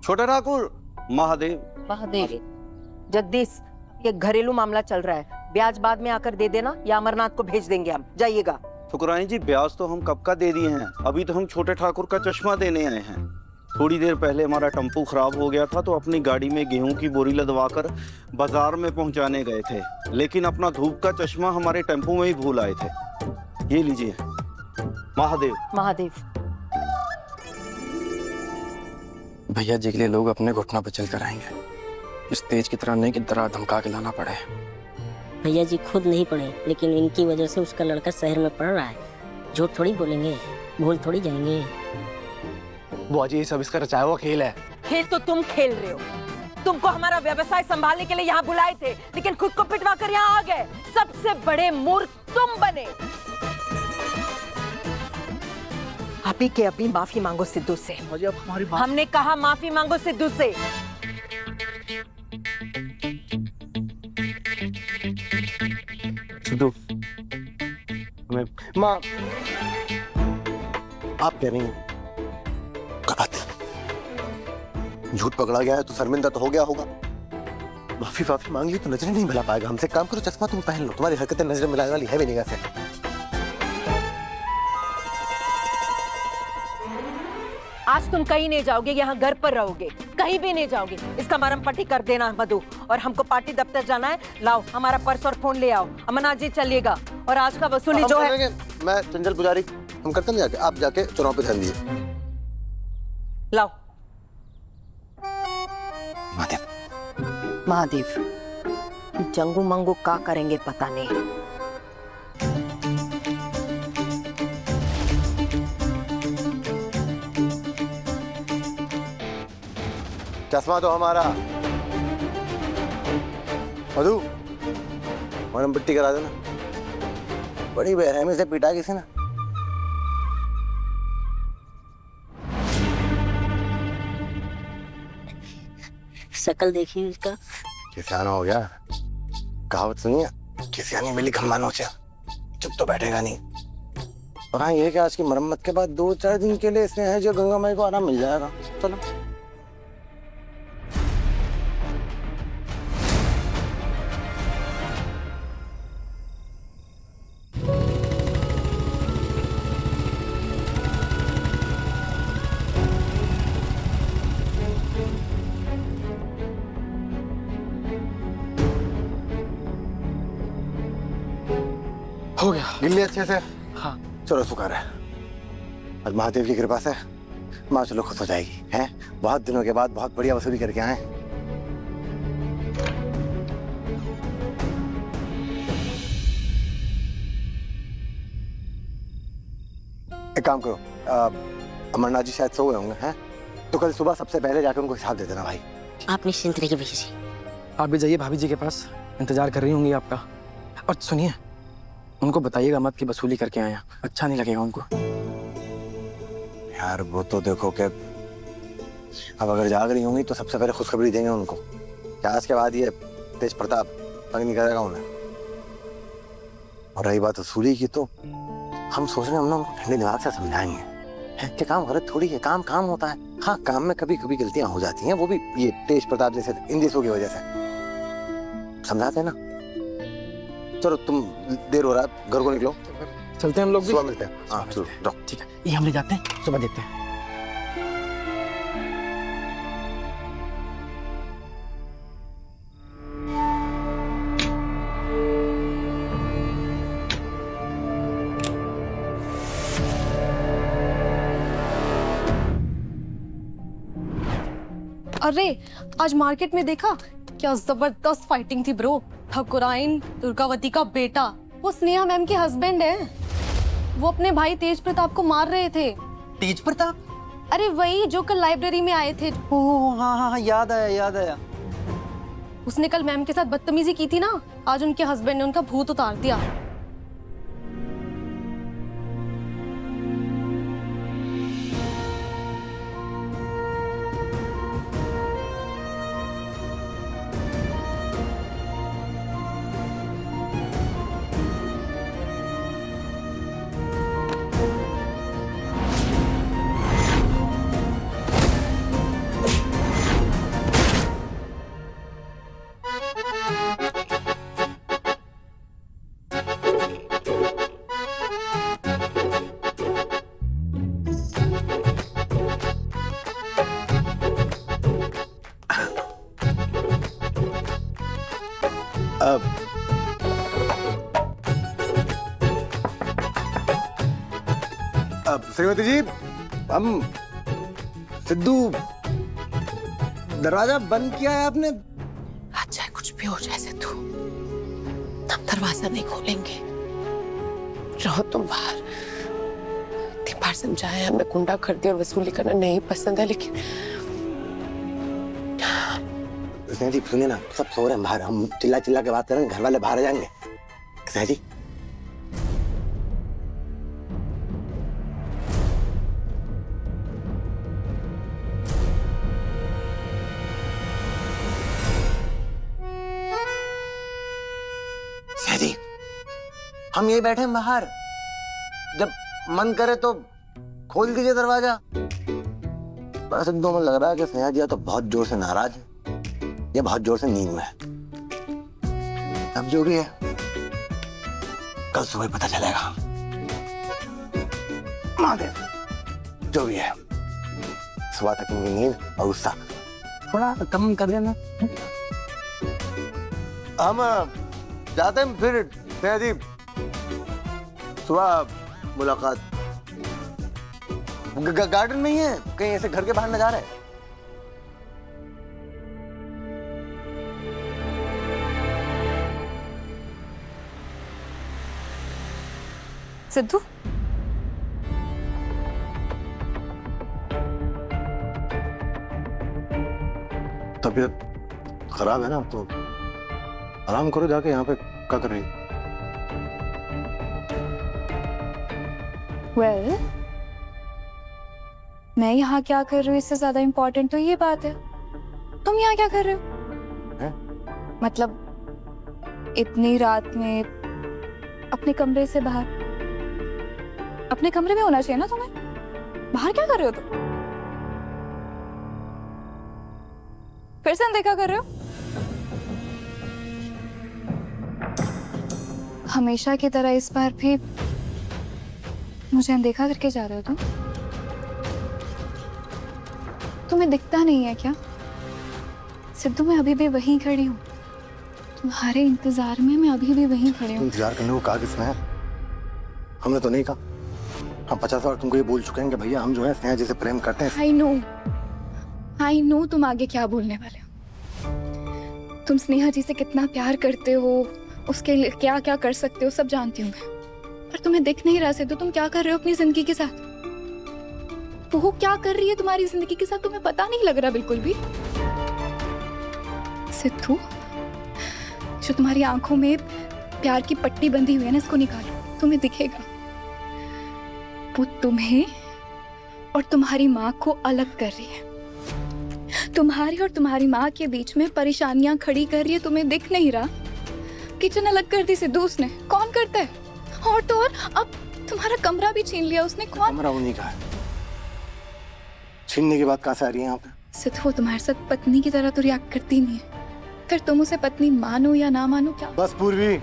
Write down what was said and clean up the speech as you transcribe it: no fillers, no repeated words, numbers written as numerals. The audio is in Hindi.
छोटा ठाकुर, महादेव। महादेव। जगदीश, ये घरेलू मामला चल रहा है, ब्याज बाद में आकर दे देना या अमरनाथ को भेज देंगे हम। जाइएगा। ठुकरानी जी, ब्याज तो हम कब का दे दिए हैं, अभी तो हम छोटे ठाकुर का चश्मा देने आए हैं। थोड़ी देर पहले हमारा टेम्पू खराब हो गया था तो अपनी गाड़ी में गेहूं की बोरी लदवाकर बाजार में पहुंचाने गए थे, लेकिन अपना धूप का चश्मा हमारे टेम्पू में ही भूल आए थे। ये लीजिए। महादेव। महादेव। भैया जी के लिए लोग अपने घुटना पर चल कर आएंगे, इस तेज की तरह नहीं कि डरा धमका के लाना पड़े। भैया जी खुद नहीं पढ़े, लेकिन इनकी वजह से उसका लड़का शहर में पढ़ रहा है। झूठ थोड़ी बोलेंगे, भूल थोड़ी जाएंगे। बुआ जी, ये सब इसका रचाया हुआ खेल है। खेल तो तुम खेल रहे हो। तुमको हमारा व्यवसाय संभालने के लिए यहाँ बुलाए थे, लेकिन खुद को पिटवा कर यहाँ आ गए। सबसे बड़े मूर्ख तुम बने। अभी के अभी माफी मांगो सिद्धू से। अब हमारी बात... हमने कहा माफी मांगो सिद्धू से। सिद्धू, हमें... माँ, आप कह रही हैं गलत, झूठ पकड़ा गया है तो शर्मिंदा तो हो गया होगा। माफी वाफी मांग ली तो नजरें नहीं मिला पाएगा हमसे। काम करो, चश्मा तुम पहन लो, तुम्हारी हरकतें नजरें मिलाने वाली है भी नहीं वैसे। आज तुम कहीं नहीं जाओगे, यहाँ घर पर रहोगे, कहीं भी नहीं जाओगे। इसका मरम पट्टी कर देना मधु। और हमको पार्टी दफ्तर जाना है, लाओ हमारा पर्स और फोन ले आओ। अमरनाथ जी चलिएगा, और आज का वसूली जो है। मैं चंचल पुजारी, हम करते हैं जाके, आप जाके चुनाव पे ध्यान दीजिए। लाओ। महादेव। महादेव, जंगू मंगू का करेंगे पता नहीं। चश्मा तो हमारा। मधु, मरम पट्टी करा देना। बड़ी बेरहमी से पीटा किसी ने। शकल देखिए उसका। किसाना हो गया। कहावत सुनिए, किसानी मिली खम्बानों से। चुप तो बैठेगा नहीं। और हाँ, ये कि आज की मरम्मत के बाद 2-4 दिन के लिए इसमें है जो गंगा माई को आराम मिल जाएगा। चलो। हो गया। गिल्ली अच्छे से? हाँ। चलो शुक्र है, आज महादेव की कृपा से माँ चलो खुश हो जाएगी। हैं, बहुत दिनों के बाद बहुत बढ़िया वसूली करके आए। एक काम करो, अमरनाथ जी शायद सो गए होंगे, हैं? तो कल सुबह सबसे पहले जाकर उनको हिसाब दे देना भाई। आप निश्चिंत रहिए भैया जी। आप भी जाइए, भाभी जी के पास इंतजार कर रही होंगी आपका। और सुनिए, उनको बताइएगा मत कि वसूली करके आया, अच्छा नहीं लगेगा उनको। यार वो तो देखो कि अब अगर जाग रही होंगी तो सबसे पहले खुशखबरी देंगे उनको कि आज के बाद ये तेज प्रताप तंग नहीं करेगा उन्हें। और रही बात वसूली की, तो हम सोच रहे हैं हम ना उनको ठंडे दिमाग से समझाएंगे कि काम गलत थोड़ी है, काम काम होता है। हाँ, काम में कभी कभी गलतियां हो जाती हैं, वो भी ये तेज प्रताप जैसे इन देशों की वजह से। समझाते हैं ना। चलो, तुम देर हो रहा है, घर को निकलो। चलते हैं हम लोग भी। सुबह मिलते हैं। हाँ चलो, जाओ। ठीक है, ये हम ले जाते हैं, सुबह देखते हैं। अरे आज मार्केट में देखा, क्या जबरदस्त फाइटिंग थी ब्रो। ठकुराइन दुर्गावती का बेटा, वो स्नेहा मैम के हस्बैंड है, वो अपने भाई तेज प्रताप को मार रहे थे। तेज प्रताप? अरे वही जो कल लाइब्रेरी में आए थे। ओह हाँ हाँ, याद आया याद आया। उसने कल मैम के साथ बदतमीजी की थी ना, आज उनके हस्बैंड ने उनका भूत उतार दिया। अब श्रीमती जी, हम सिद्धू, दरवाजा बंद किया है आपने? आज चाहे कुछ भी हो जाए सिद्धू, हम दरवाजा नहीं खोलेंगे। रहो तुम बाहर। इतनी बार समझाया, हमें गुंडा गर्दी और वसूली करना नहीं पसंद है, लेकिन स्नेहा जी सुनिए ना, सब सो रहे हैं बाहर, हम चिल्ला चिल्ला के बात करेंगे, घर वाले बाहर आ जाएंगे। स्नेहा जी, स्नेहा जी, हम यही बैठे हैं बाहर, जब मन करे तो खोल दीजिए दरवाजा। बस एकदम लग रहा है कि स्नेहा जी या तो बहुत जोर से नाराज है या बहुत जोर से नींद में है। अब जो भी है कल सुबह पता चलेगा। महादेव, जो भी है सुबह तक इनकी नींद और गुस्सा थोड़ा कम कर देना। हम जाते हैं फिर स्नेहा जी, सुबह मुलाकात। गार्डन में ही है, कहीं ऐसे घर के बाहर न जा रहे? सिद्धू, तबीयत खराब है ना, तो आराम करो जाके। यहाँ पे क्या कर रही है? Well, मैं यहाँ क्या कर रही हूँ इससे ज्यादा इम्पोर्टेंट तो ये बात है, तुम यहाँ क्या कर रहे हो? हैं? मतलब इतनी रात में अपने कमरे से बाहर, अपने कमरे में होना चाहिए ना तुम्हें, बाहर क्या कर रहे हो तुम? फिर से अनदेखा कर रहे हो? हमेशा की तरह इस बार भी मुझे अनदेखा करके जा रहे हो तुम? तुम्हें दिखता नहीं है क्या सिद्धू? मैं अभी भी वहीं खड़ी हूँ, तुम्हारे इंतजार में मैं अभी भी वहीं खड़ी हूँ। इंतजार करने को कहा किसने है? हमने तो नहीं कहा। हम 50 बार तुमको ये बोल चुके हैं कि भैया हम जो है स्नेहा जी से प्रेम करते हैं। आई नो तुम आगे क्या बोलने वाले हो। तुम स्नेहा जी से कितना प्यार करते हो, उसके लिए क्या क्या कर सकते हो, सब जानती हूँ मैं। पर तुम्हें दिख नहीं रहा सिद्धू, तुम क्या कर रहे हो अपनी जिंदगी के साथ? वो क्या कर रही है तुम्हारी जिंदगी के साथ, तुम्हें पता नहीं लग रहा बिल्कुल भी? सिद्धू, जो तुम्हारी आंखों में प्यार की पट्टी बंधी हुई है ना, इसको निकालो, तुम्हें दिखेगा। वो तुम्हें और तुम्हारी माँ को अलग कर रही है, तुम्हारी और तुम्हारी माँ के बीच में परेशानियां खड़ी कर रही है, तुम्हें दिख नहीं रहा? किचन अलग कर दी सिद्धू उसने, कौन करता है? और तो और अब तुम्हारा कमरा भी छीन लिया उसने, कौन? कमरा उन्हीं का है। छीनने की बात कहाँ से आ रही है यहाँ पे? सिद्धू, वो तुम्हारे साथ पत्नी की तरह तो रिएक्ट करती नहीं है, फिर तुम उसे पत्नी मानो या ना मानो, क्या? बस पूर्वी,